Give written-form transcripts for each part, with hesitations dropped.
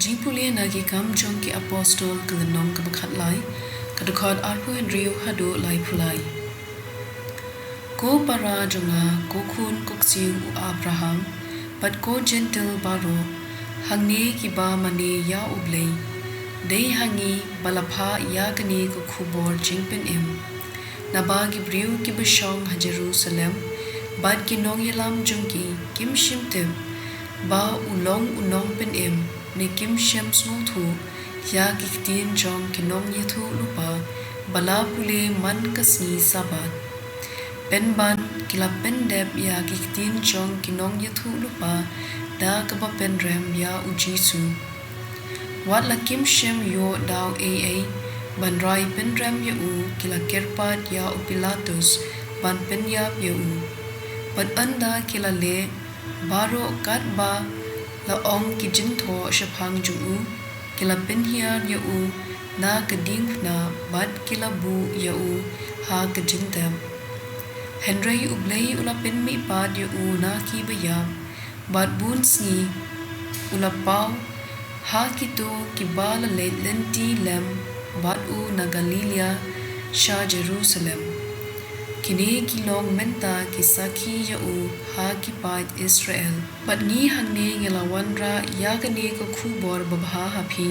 jingpule nagi kam jong ki apostol kelenong kebakat lai kadukot arpu Henry hado lai pulai ko para jonga ko kun koksiu u Abraham pat ko gentle baro hangne ki ba mane ya u Blei dei hangi balapha ya kani ko khubor jingpen em naba gi briu ki bashong ha Jerusalem bad ki nong yalam jongki kim shimtem ba ulong unong pen em ne kim shem sno thu ya ki ktien jong ki nong ye thu lupa bala pule man kasni sabat pen ban kila pen deb ya ki ktien jong ki nong ye thu lupa da ka ba pen rem ya u Jesu wat la kim shem yo daw a ban rai pen rem ya u kila kerpat ya u Pilatus ban pen yap ya u pat anda kila le baro kat ba la ong ki jin tho shaphang ju u kila pen hiar ya u na ka ding na bat kila bu ya u ha ka jin tem Henry u Blei ula pen mi pad ya u na ki ba ya bat bun sngi ula pau ha ki to ki ba la le lenti lem bat u na Galilea sha Jerusalem kini ki long menta ki sakhi ya u ha ki pat Israel pat ni hangne ngela wanra ya kani ko khubor babha hapi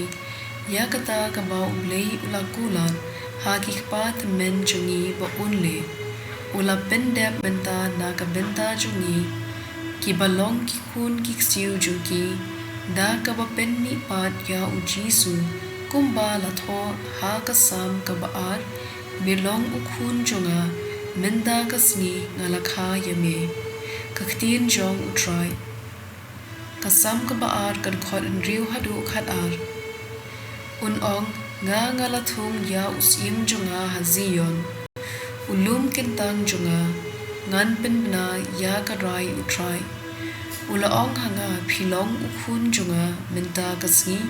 ya kata ka ba u Blei ula kulan ha ki pat men jungi ba unle ula pendep menta na ka benta jungi ki balong ki kun ki siu jungi da ka ba pen mi pat ya u Jesu kumba la tho ha ka sam ka ba ar bilong u khun junga menda kasni ngalakha yame ka ktien jong u try ka sam ka ba ar kan khot in riu hadu khat ar un ong nga ngala thung ya usim junga hazion ulum kentang junga ngan pen na ya ka rai u try ula ong hanga philong u khun junga menta kasni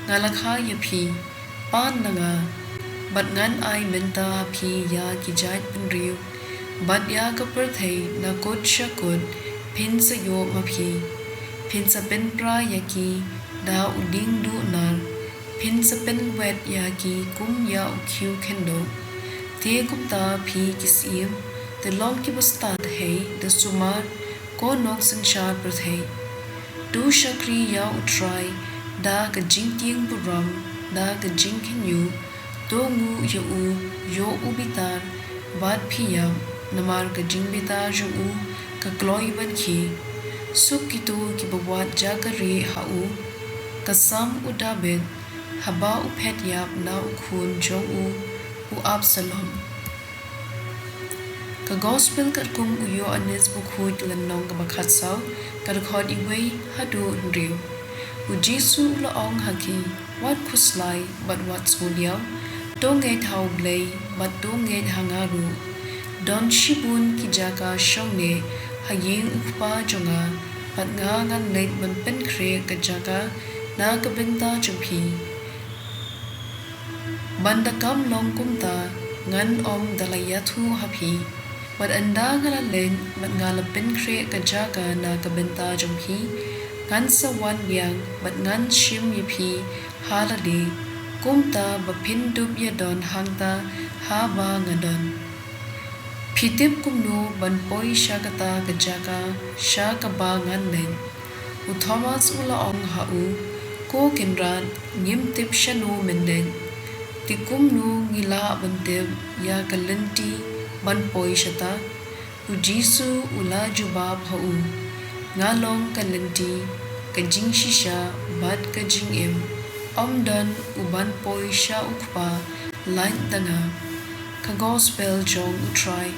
ngalakha ya phi pan nanga bat ngan ai menta phi ya ki jait pen riu bat ya ka perthei na kot shakot pin sa yo ma phi pin sa pen pra ya ki da uding du nar pin sa pen wet ya ki kum ya u khiu khendo te kum ta phi kisim te long ki basta hai the sumar ko nok sanchar perthei tu shakri ya u try da ka jing tieng buram da ka jing khenyu to ngu yo u bitar bat phiyam namar ka jing bita ju u ka kloi ban khi suk ki tu ki bawat jakari ha u ka sam u dabet haba u phet yap na u khun jong u Absalom ka gospel kat kum u yo anes bu khut lan nong ka bakhat saw ka khod i wei hadu riu u Jesu la ong haki wat khuslai but wat soliao to nge thau Blei but to nge hangaru don shibun ki jaka shongne haying ukpa jonga pat nga ngan leit man pen khre ka jaka na ka benta chumphi banda kam long kumta ngan om dalaya thu hapi pat anda ngala len mat ngala pen khre ka jaka na ka benta chumphi ngan sawan biang bat ngan shim yipi halade kumta bapin dub ya don hangta ha ba ngadon Pitip kumno ban poi shakata gajaka shaka ba ngan len u Thomas ula ong ha u ko kinran ngim tip shanu menden tikum nu ngila banteb ya kalenti ban poi shata u Jesu ula jubab ha u ngalong kalenti kajing shisha bat kajing em omdan u ban poi sha ukpa lain tanga ka gospel jong u try